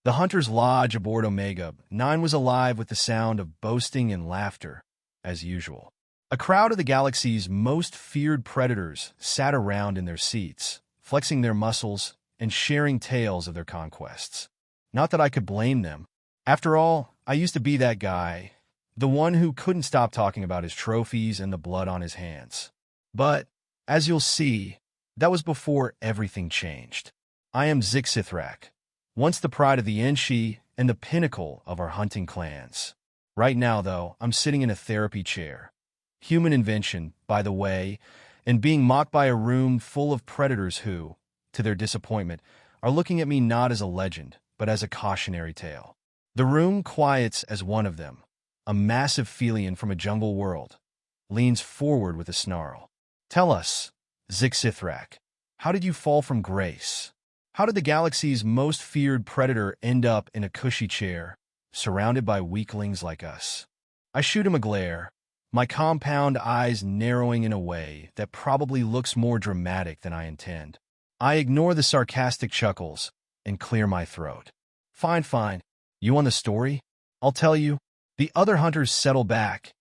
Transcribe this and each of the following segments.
The Hunter's Lodge aboard Omega 9 was alive with the sound of boasting and laughter, as usual. A crowd of the galaxy's most feared predators sat around in their seats, flexing their muscles and sharing tales of their conquests. Not that I could blame them. After all, I used to be that guy, the one who couldn't stop talking about his trophies and the blood on his hands. But, as you'll see, that was before everything changed. I am Zix'ithrak, once the pride of the Enxi and the pinnacle of our hunting clans. Right now, though, I'm sitting in a therapy chair. Human invention, by the way, and being mocked by a room full of predators who, to their disappointment, are looking at me not as a legend, but as a cautionary tale. The room quiets as one of them, a massive felian from a jungle world, leans forward with a snarl. Tell us, Zix'ithrak, how did you fall from grace? How did the galaxy's most feared predator end up in a cushy chair, surrounded by weaklings like us? I shoot him a glare, my compound eyes narrowing in a way that probably looks more dramatic than I intend. I ignore the sarcastic chuckles and clear my throat. Fine. You want the story? I'll tell you. The other hunters settle back,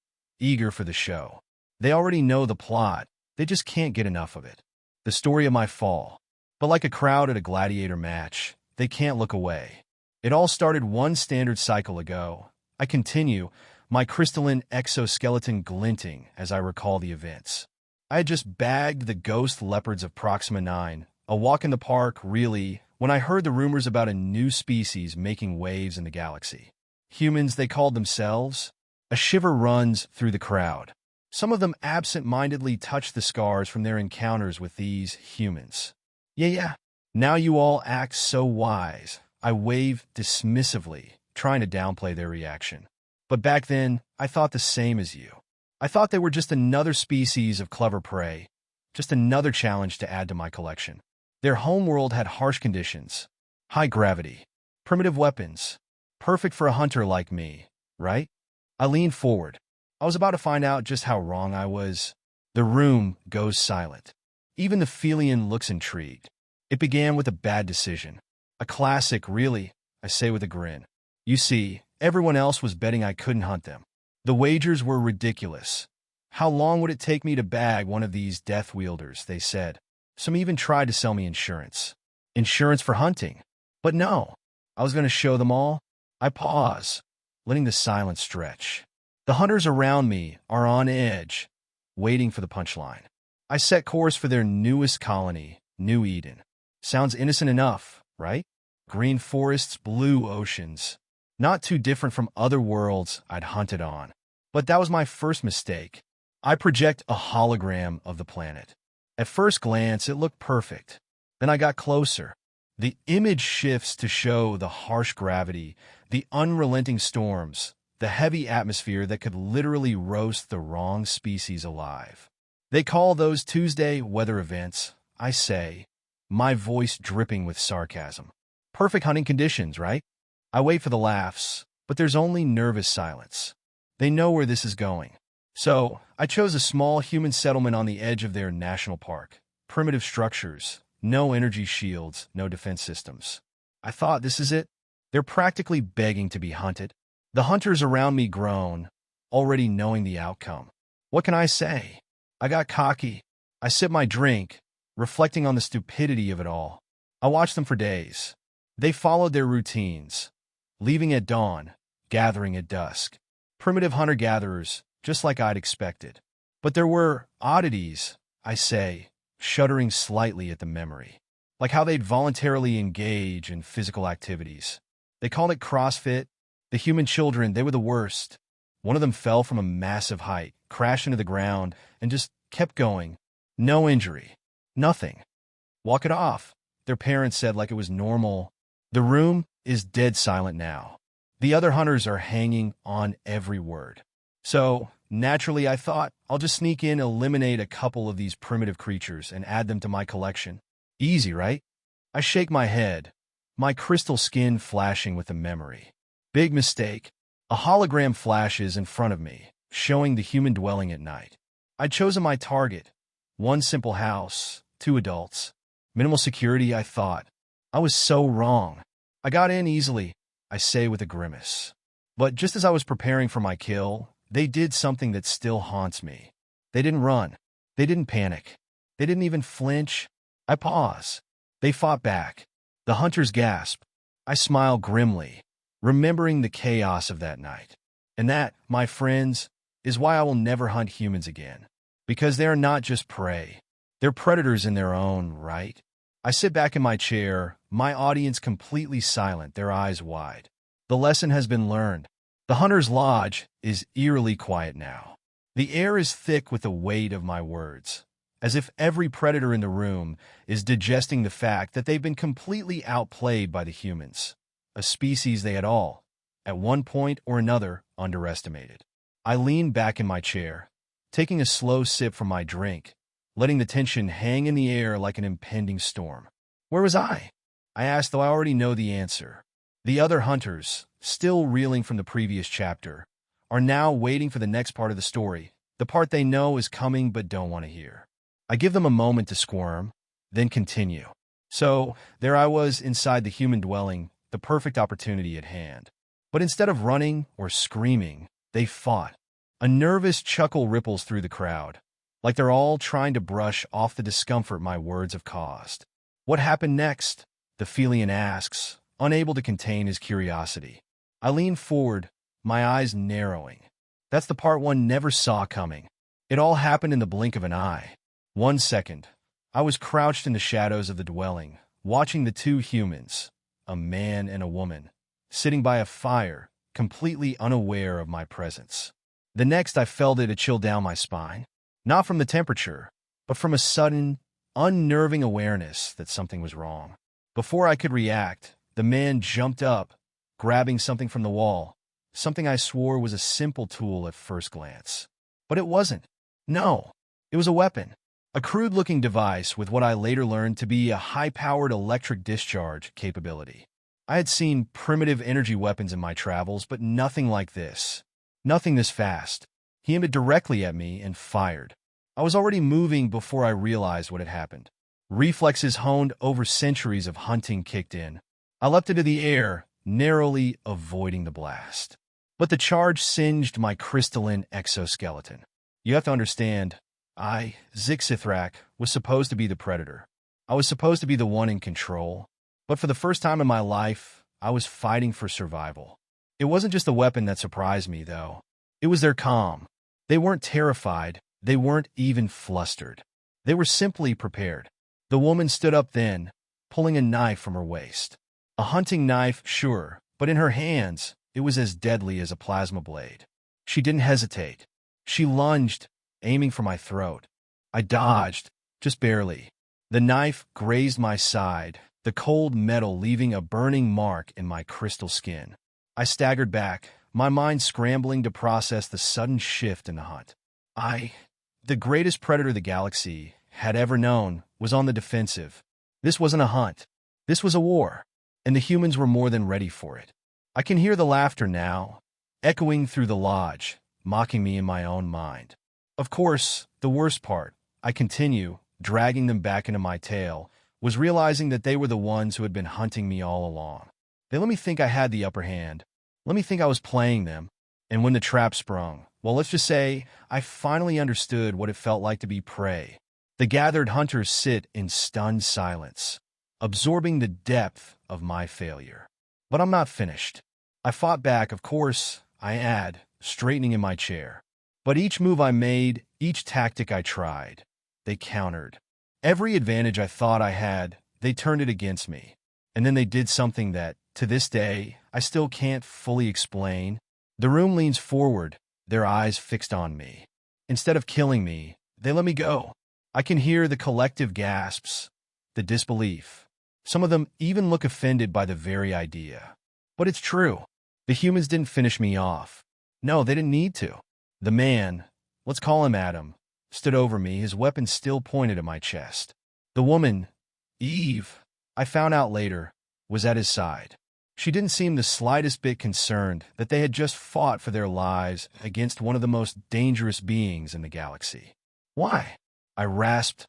eager for the show. They already know the plot. They just can't get enough of it. The story of my fall. But like a crowd at a gladiator match, they can't look away. It all started one standard cycle ago. I continue, my crystalline exoskeleton glinting as I recall the events. I had just bagged the ghost leopards of Proxima 9, a walk in the park, really, when I heard the rumors about a new species making waves in the galaxy. Humans, they called themselves. A shiver runs through the crowd. Some of them absent-mindedly touch the scars from their encounters with these humans. Yeah. Now you all act so wise. I wave dismissively, trying to downplay their reaction. But back then, I thought the same as you. I thought they were just another species of clever prey, just another challenge to add to my collection. Their homeworld had harsh conditions, high gravity, primitive weapons, perfect for a hunter like me, right? I leaned forward. I was about to find out just how wrong I was. The room goes silent. Even the felian looks intrigued. It began with a bad decision. A classic, really, I say with a grin. You see, everyone else was betting I couldn't hunt them. The wagers were ridiculous. How long would it take me to bag one of these death wielders, they said. Some even tried to sell me insurance. Insurance for hunting. But no, I was going to show them all. I pause, letting the silence stretch. The hunters around me are on edge, waiting for the punchline. I set course for their newest colony, New Eden. Sounds innocent enough, right? Green forests, blue oceans. Not too different from other worlds I'd hunted on. But that was my first mistake. I project a hologram of the planet. At first glance, it looked perfect. Then I got closer. The image shifts to show the harsh gravity, the unrelenting storms, the heavy atmosphere that could literally roast the wrong species alive. They call those Tuesday weather events, I say, my voice dripping with sarcasm. Perfect hunting conditions, right? I wait for the laughs, but there's only nervous silence. They know where this is going. So, I chose a small human settlement on the edge of their national park. Primitive structures, no energy shields, no defense systems. I thought, this is it. They're practically begging to be hunted. The hunters around me groan, already knowing the outcome. What can I say? I got cocky. I sipped my drink, reflecting on the stupidity of it all. I watched them for days. They followed their routines, leaving at dawn, gathering at dusk. Primitive hunter-gatherers, just like I'd expected. But there were oddities, I say, shuddering slightly at the memory. Like how they'd voluntarily engage in physical activities. They called it CrossFit. The human children, they were the worst. One of them fell from a massive height, crashed into the ground, and just kept going. No injury. Nothing. Walk it off, their parents said like it was normal. The room is dead silent now. The other hunters are hanging on every word. So, naturally, I thought, I'll just sneak in, eliminate a couple of these primitive creatures, and add them to my collection. Easy, right? I shake my head, my crystal skin flashing with the memory. Big mistake. A hologram flashes in front of me, showing the human dwelling at night. I'd chosen my target. One simple house, 2 adults. Minimal security, I thought. I was so wrong. I got in easily, I say with a grimace. But just as I was preparing for my kill, they did something that still haunts me. They didn't run. They didn't panic. They didn't even flinch. I pause. They fought back. The hunters gasp. I smile grimly, remembering the chaos of that night. And that, my friends, is why I will never hunt humans again. Because they are not just prey. They're predators in their own right. I sit back in my chair, my audience completely silent, their eyes wide. The lesson has been learned. The hunter's lodge is eerily quiet now. The air is thick with the weight of my words, as if every predator in the room is digesting the fact that they've been completely outplayed by the humans, a species they had all, at one point or another, underestimated. I lean back in my chair, taking a slow sip from my drink, letting the tension hang in the air like an impending storm. Where was I? I asked, though I already know the answer. The other hunters, still reeling from the previous chapter, are now waiting for the next part of the story, the part they know is coming but don't want to hear. I give them a moment to squirm, then continue. So, there I was inside the human dwelling, the perfect opportunity at hand. But instead of running or screaming, they fought. A nervous chuckle ripples through the crowd, like they're all trying to brush off the discomfort my words have caused. What happened next? The Felian asks, unable to contain his curiosity. I lean forward, my eyes narrowing. That's the part one never saw coming. It all happened in the blink of an eye. 1 second, I was crouched in the shadows of the dwelling, watching the two humans, a man and a woman, sitting by a fire, completely unaware of my presence. The next, I felt it a chill down my spine, not from the temperature, but from a sudden, unnerving awareness that something was wrong. Before I could react, the man jumped up, grabbing something from the wall, something I swore was a simple tool at first glance. But it wasn't. No, it was a weapon. A crude-looking device with what I later learned to be a high-powered electric discharge capability. I had seen primitive energy weapons in my travels, but nothing like this. Nothing this fast. He aimed it directly at me and fired. I was already moving before I realized what had happened. Reflexes honed over centuries of hunting kicked in. I leapt into the air, narrowly avoiding the blast. But the charge singed my crystalline exoskeleton. You have to understand, Zix'ithrak, was supposed to be the predator. I was supposed to be the one in control. But for the first time in my life, I was fighting for survival. It wasn't just the weapon that surprised me, though. It was their calm. They weren't terrified. They weren't even flustered. They were simply prepared. The woman stood up then, pulling a knife from her waist. A hunting knife, sure, but in her hands, it was as deadly as a plasma blade. She didn't hesitate. She lunged, aiming for my throat. I dodged, just barely. The knife grazed my side, the cold metal leaving a burning mark in my crystal skin. I staggered back, my mind scrambling to process the sudden shift in the hunt. The greatest predator the galaxy had ever known, was on the defensive. This wasn't a hunt. This was a war, and the humans were more than ready for it. I can hear the laughter now, echoing through the lodge, mocking me in my own mind. Of course, the worst part, I continue, dragging them back into my tale, was realizing that they were the ones who had been hunting me all along. They let me think I had the upper hand. Let me think I was playing them. And when the trap sprung, well, let's just say, I finally understood what it felt like to be prey. The gathered hunters sit in stunned silence, absorbing the depth of my failure. But I'm not finished. I fought back, of course, I add, straightening in my chair. But each move I made, each tactic I tried, they countered. Every advantage I thought I had, they turned it against me. And then they did something that, to this day, I still can't fully explain. The room leans forward, their eyes fixed on me. Instead of killing me, they let me go. I can hear the collective gasps, the disbelief. Some of them even look offended by the very idea. But it's true. The humans didn't finish me off. No, they didn't need to. The man, let's call him Adam, stood over me, his weapon still pointed at my chest. The woman, Eve, I found out later, was at his side. She didn't seem the slightest bit concerned that they had just fought for their lives against one of the most dangerous beings in the galaxy. Why? I rasped,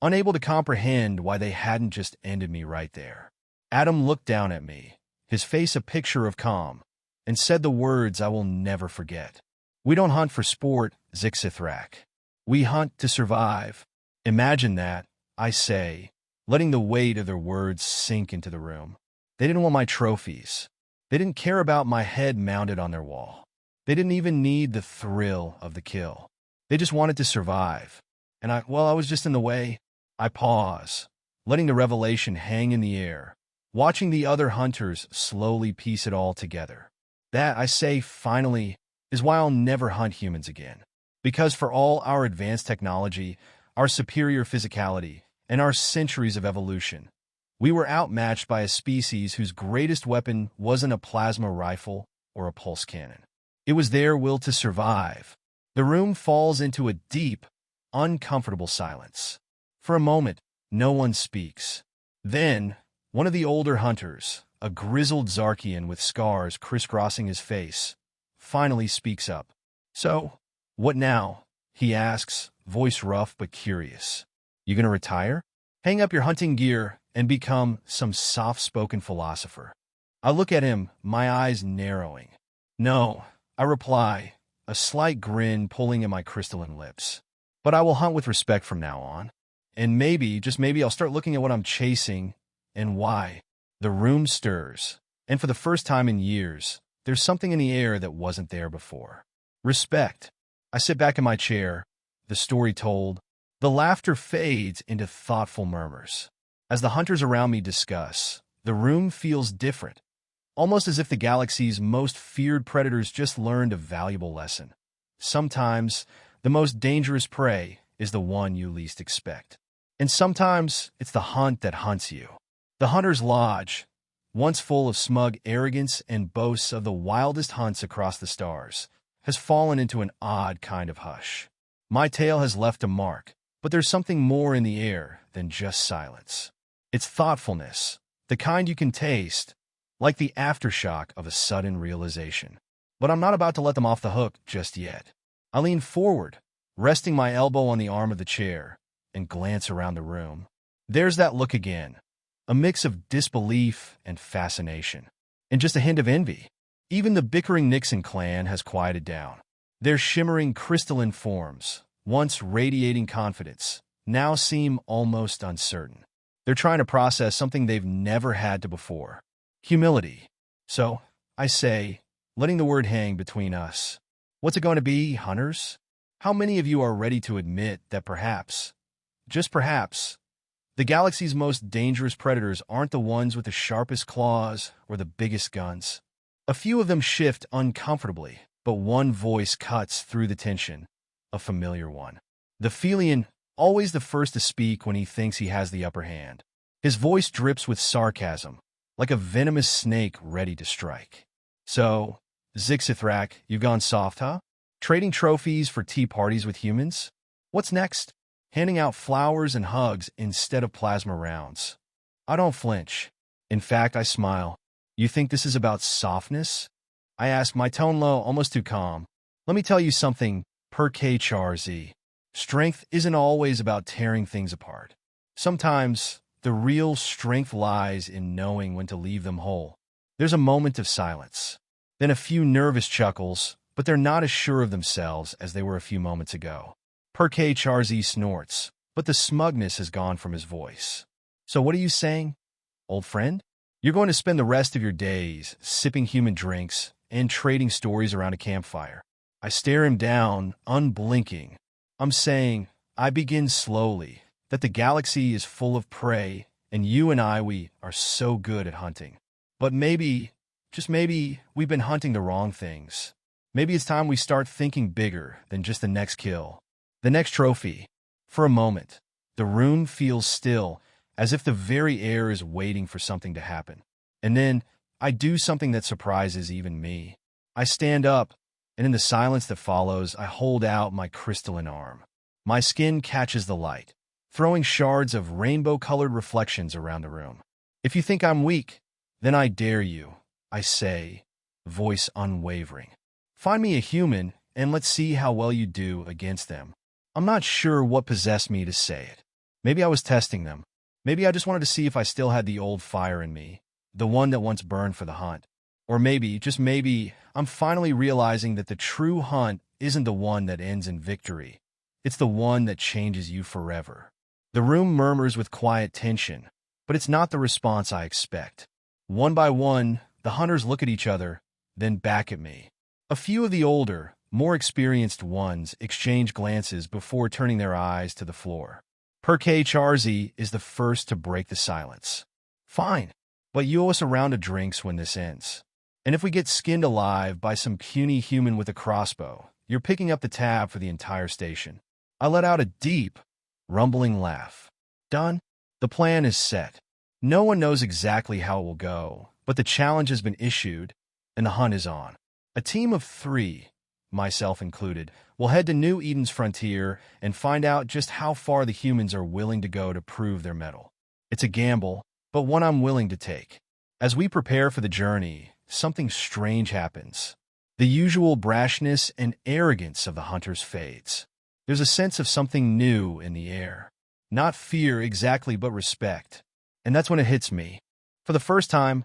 unable to comprehend why they hadn't just ended me right there. Adam looked down at me, his face a picture of calm, and said the words I will never forget. "We don't hunt for sport, Zix'ithrak. We hunt to survive." Imagine that, I say, letting the weight of their words sink into the room. They didn't want my trophies. They didn't care about my head mounted on their wall. They didn't even need the thrill of the kill. They just wanted to survive. And I was just in the way. I pause, letting the revelation hang in the air, watching the other hunters slowly piece it all together. That, I say, finally, is why I'll never hunt humans again. Because for all our advanced technology, our superior physicality, and our centuries of evolution, we were outmatched by a species whose greatest weapon wasn't a plasma rifle or a pulse cannon. It was their will to survive. The room falls into a deep, uncomfortable silence. For a moment, no one speaks. Then, one of the older hunters, a grizzled Zarkian with scars crisscrossing his face, finally speaks up. "So, what now?" he asks, voice rough but curious. "You gonna retire? Hang up your hunting gear and become some soft-spoken philosopher?" I look at him, my eyes narrowing. "No," I reply, a slight grin pulling at my crystalline lips. "But I will hunt with respect from now on. And maybe, just maybe, I'll start looking at what I'm chasing and why." The room stirs, and for the first time in years, there's something in the air that wasn't there before. Respect. I sit back in my chair, the story told. The laughter fades into thoughtful murmurs. As the hunters around me discuss, the room feels different, almost as if the galaxy's most feared predators just learned a valuable lesson. Sometimes, the most dangerous prey is the one you least expect. And sometimes, it's the hunt that hunts you. The Hunter's Lodge, once full of smug arrogance and boasts of the wildest hunts across the stars, has fallen into an odd kind of hush. My tale has left a mark, but there's something more in the air than just silence. It's thoughtfulness, the kind you can taste, like the aftershock of a sudden realization. But I'm not about to let them off the hook just yet. I lean forward, resting my elbow on the arm of the chair, and glance around the room. There's that look again, a mix of disbelief and fascination, and just a hint of envy. Even the bickering Nixon clan has quieted down. Their shimmering crystalline forms, once radiating confidence, now seem almost uncertain. They're trying to process something they've never had to before. Humility. So, I say, letting the word hang between us. What's it going to be, hunters? How many of you are ready to admit that perhaps, just perhaps, the galaxy's most dangerous predators aren't the ones with the sharpest claws or the biggest guns? A few of them shift uncomfortably, but one voice cuts through the tension, a familiar one. The Felian, always the first to speak when he thinks he has the upper hand. His voice drips with sarcasm, like a venomous snake ready to strike. "So, Zix'ithrak, you've gone soft, huh? Trading trophies for tea parties with humans? What's next? Handing out flowers and hugs instead of plasma rounds?" I don't flinch. In fact, I smile. "You think this is about softness?" I ask, my tone low, almost too calm. "Let me tell you something, HFY. Strength isn't always about tearing things apart. Sometimes, the real strength lies in knowing when to leave them whole." There's a moment of silence. Then a few nervous chuckles, but they're not as sure of themselves as they were a few moments ago. HFY snorts, but the smugness has gone from his voice. "So what are you saying, old friend? You're going to spend the rest of your days sipping human drinks and trading stories around a campfire?" I stare him down, unblinking. I'm saying, I begin slowly, that the galaxy is full of prey, and you and I, we are so good at hunting. But maybe, just maybe, we've been hunting the wrong things. Maybe it's time we start thinking bigger than just the next kill, the next trophy. For a moment, the room feels still, as if the very air is waiting for something to happen. And then, I do something that surprises even me. I stand up, and in the silence that follows, I hold out my crystalline arm. My skin catches the light, throwing shards of rainbow-colored reflections around the room. "If you think I'm weak, then I dare you," I say, voice unwavering. "Find me a human, and let's see how well you do against them." I'm not sure what possessed me to say it. Maybe I was testing them. Maybe I just wanted to see if I still had the old fire in me, the one that once burned for the hunt. Or maybe, just maybe, I'm finally realizing that the true hunt isn't the one that ends in victory. It's the one that changes you forever. The room murmurs with quiet tension, but it's not the response I expect. One by one, the hunters look at each other, then back at me. A few of the older, more experienced ones exchange glances before turning their eyes to the floor. Charzi is the first to break the silence. Fine, but you owe us a round of drinks when this ends. And if we get skinned alive by some puny human with a crossbow, you're picking up the tab for the entire station. I let out a deep, rumbling laugh. Done? The plan is set. No one knows exactly how it will go, but the challenge has been issued, and the hunt is on. A team of 3, myself included, will head to New Eden's frontier and find out just how far the humans are willing to go to prove their mettle. It's a gamble, but one I'm willing to take. As we prepare for the journey, something strange happens. The usual brashness and arrogance of the hunters fades. There's a sense of something new in the air. Not fear exactly, but respect. And that's when it hits me. For the first time,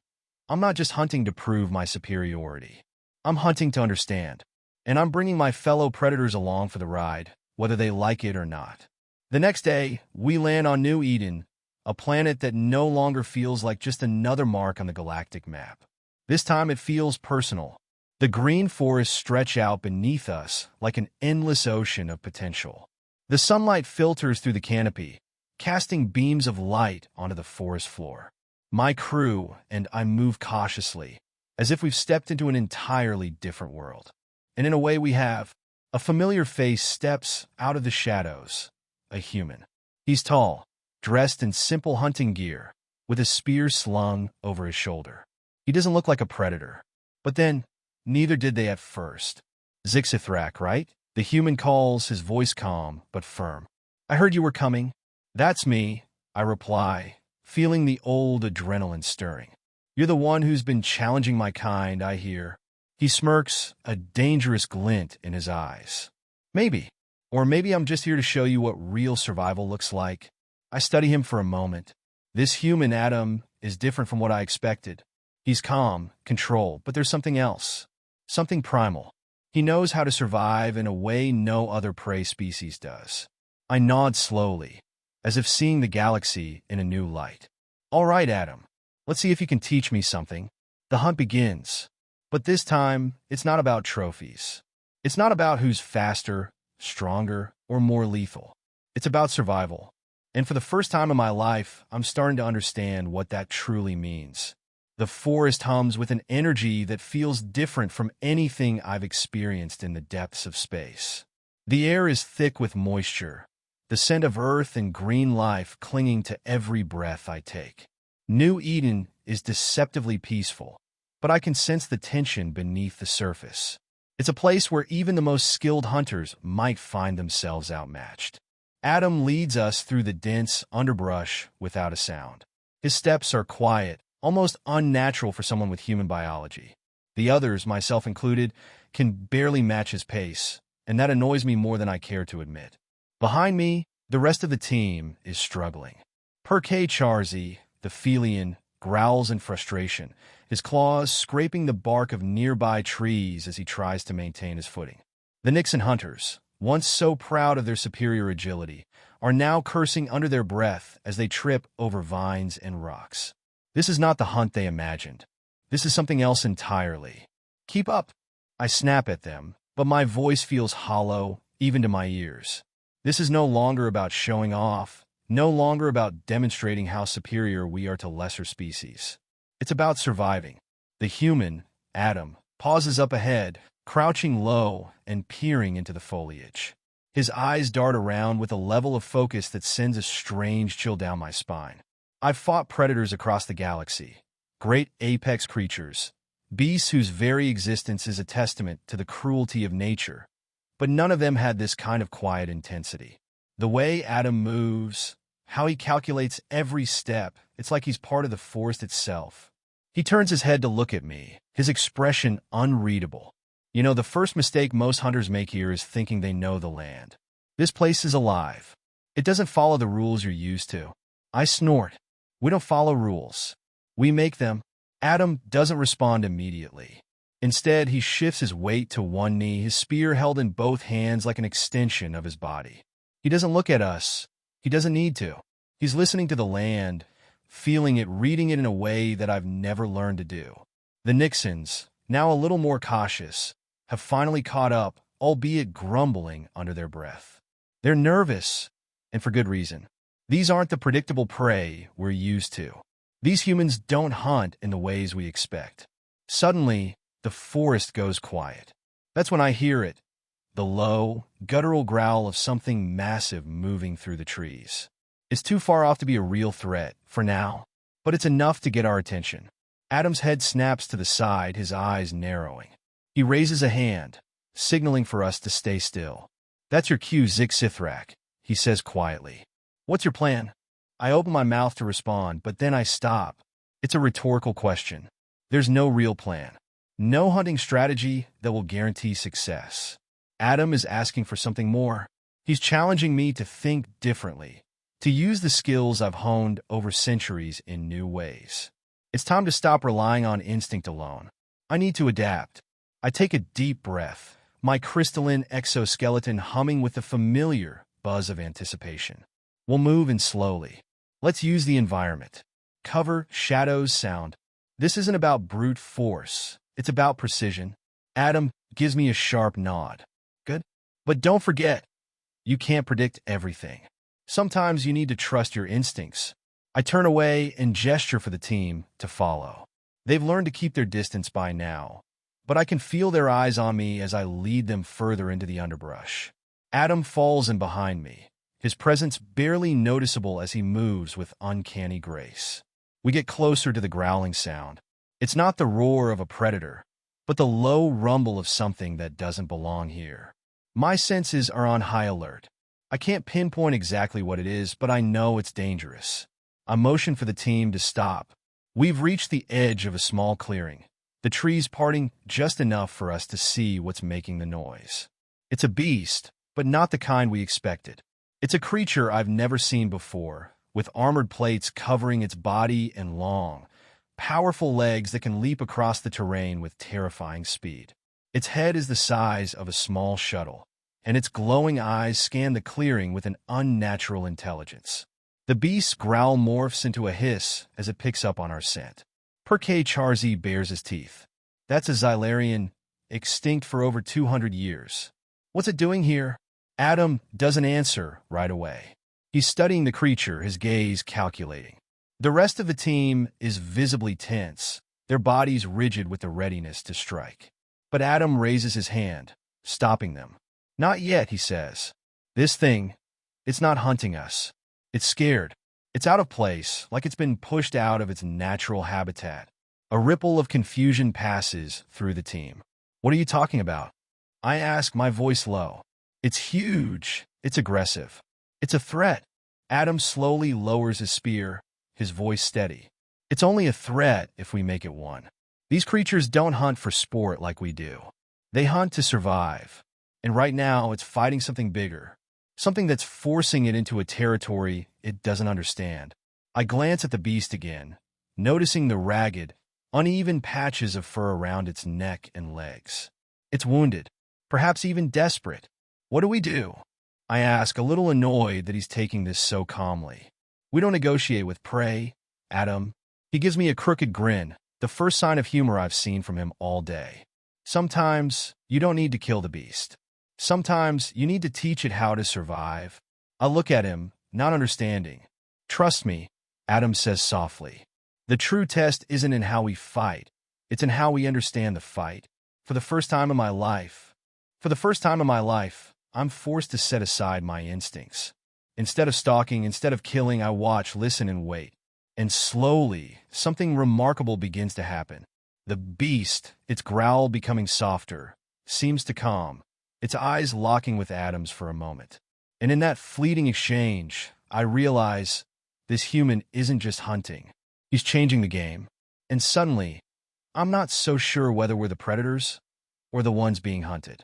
I'm not just hunting to prove my superiority. I'm hunting to understand. And I'm bringing my fellow predators along for the ride, whether they like it or not. The next day, we land on New Eden, a planet that no longer feels like just another mark on the galactic map. This time it feels personal. The green forests stretch out beneath us like an endless ocean of potential. The sunlight filters through the canopy, casting beams of light onto the forest floor. My crew and I move cautiously, as if we've stepped into an entirely different world. And in a way we have. A familiar face steps out of the shadows, a human. He's tall, dressed in simple hunting gear, with a spear slung over his shoulder. He doesn't look like a predator. But then, neither did they at first. Zix'ithrak, right? The human calls, his voice calm but firm. I heard you were coming. That's me, I reply, feeling the old adrenaline stirring. You're the one who's been challenging my kind, I hear. He smirks, a dangerous glint in his eyes. Maybe. Or maybe I'm just here to show you what real survival looks like. I study him for a moment. This human Adam is different from what I expected. He's calm, controlled, but there's something else. Something primal. He knows how to survive in a way no other prey species does. I nod slowly, as if seeing the galaxy in a new light. All right, Adam. Let's see if you can teach me something. The hunt begins. But this time, it's not about trophies. It's not about who's faster, stronger, or more lethal. It's about survival. And for the first time in my life, I'm starting to understand what that truly means. The forest hums with an energy that feels different from anything I've experienced in the depths of space. The air is thick with moisture, the scent of earth and green life clinging to every breath I take. New Eden is deceptively peaceful, but I can sense the tension beneath the surface. It's a place where even the most skilled hunters might find themselves outmatched. Adam leads us through the dense underbrush without a sound. His steps are quiet, almost unnatural for someone with human biology. The others, myself included, can barely match his pace, and that annoys me more than I care to admit. Behind me, the rest of the team is struggling. Charzi, the Felian, growls in frustration, his claws scraping the bark of nearby trees as he tries to maintain his footing. The Nixon hunters, once so proud of their superior agility, are now cursing under their breath as they trip over vines and rocks. This is not the hunt they imagined. This is something else entirely. Keep up! I snap at them, but my voice feels hollow, even to my ears. This is no longer about showing off, no longer about demonstrating how superior we are to lesser species. It's about surviving. The human, Adam, pauses up ahead, crouching low and peering into the foliage. His eyes dart around with a level of focus that sends a strange chill down my spine. I've fought predators across the galaxy, great apex creatures, beasts whose very existence is a testament to the cruelty of nature, but none of them had this kind of quiet intensity. The way Adam moves, how he calculates every step, it's like he's part of the forest itself. He turns his head to look at me, his expression unreadable. You know, the first mistake most hunters make here is thinking they know the land. This place is alive. It doesn't follow the rules you're used to. I snort. We don't follow rules. We make them. Adam doesn't respond immediately. Instead, he shifts his weight to one knee, his spear held in both hands like an extension of his body. He doesn't look at us. He doesn't need to. He's listening to the land, feeling it, reading it in a way that I've never learned to do. The Nixons, now a little more cautious, have finally caught up, albeit grumbling under their breath. They're nervous, and for good reason. These aren't the predictable prey we're used to. These humans don't hunt in the ways we expect. Suddenly, the forest goes quiet. That's when I hear it, the low, guttural growl of something massive moving through the trees. It's too far off to be a real threat, for now, but it's enough to get our attention. Adam's head snaps to the side, his eyes narrowing. He raises a hand, signaling for us to stay still. "That's your cue, Zix'ithrak," he says quietly. "What's your plan?" I open my mouth to respond, but then I stop. It's a rhetorical question. There's no real plan. No hunting strategy that will guarantee success. Adam is asking for something more. He's challenging me to think differently, to use the skills I've honed over centuries in new ways. It's time to stop relying on instinct alone. I need to adapt. I take a deep breath, my crystalline exoskeleton humming with the familiar buzz of anticipation. We'll move in slowly. Let's use the environment. Cover, shadows, sound. This isn't about brute force. It's about precision. Adam gives me a sharp nod. Good. But don't forget, you can't predict everything. Sometimes you need to trust your instincts. I turn away and gesture for the team to follow. They've learned to keep their distance by now, but I can feel their eyes on me as I lead them further into the underbrush. Adam falls in behind me, his presence barely noticeable as he moves with uncanny grace. We get closer to the growling sound. It's not the roar of a predator, but the low rumble of something that doesn't belong here. My senses are on high alert. I can't pinpoint exactly what it is, but I know it's dangerous. I motion for the team to stop. We've reached the edge of a small clearing, the trees parting just enough for us to see what's making the noise. It's a beast, but not the kind we expected. It's a creature I've never seen before, with armored plates covering its body and long, powerful legs that can leap across the terrain with terrifying speed. Its head is the size of a small shuttle, and its glowing eyes scan the clearing with an unnatural intelligence. The beast's growl morphs into a hiss as it picks up on our scent. Perk Charzi bares his teeth. That's a Xylarian, extinct for over 200 years. What's it doing here? Adam doesn't answer right away. He's studying the creature, his gaze calculating. The rest of the team is visibly tense, their bodies rigid with the readiness to strike. But Adam raises his hand, stopping them. "Not yet," he says. "This thing, it's not hunting us. It's scared. It's out of place, like it's been pushed out of its natural habitat." A ripple of confusion passes through the team. "What are you talking about?" I ask, my voice low. "It's huge. It's aggressive. It's a threat." Adam slowly lowers his spear, his voice steady. "It's only a threat if we make it one. These creatures don't hunt for sport like we do. They hunt to survive. And right now, it's fighting something bigger, something that's forcing it into a territory it doesn't understand." I glance at the beast again, noticing the ragged, uneven patches of fur around its neck and legs. It's wounded, perhaps even desperate. "What do we do?" I ask, a little annoyed that he's taking this so calmly. "We don't negotiate with prey, Adam." He gives me a crooked grin, the first sign of humor I've seen from him all day. "Sometimes, you don't need to kill the beast. Sometimes, you need to teach it how to survive." I look at him, not understanding. "Trust me," Adam says softly. "The true test isn't in how we fight. It's in how we understand the fight. For the first time in my life, I'm forced to set aside my instincts. Instead of stalking, instead of killing, I watch, listen, and wait. And slowly, something remarkable begins to happen. The beast, its growl becoming softer, seems to calm, its eyes locking with Adam's for a moment. And in that fleeting exchange, I realize this human isn't just hunting. He's changing the game. And suddenly, I'm not so sure whether we're the predators or the ones being hunted.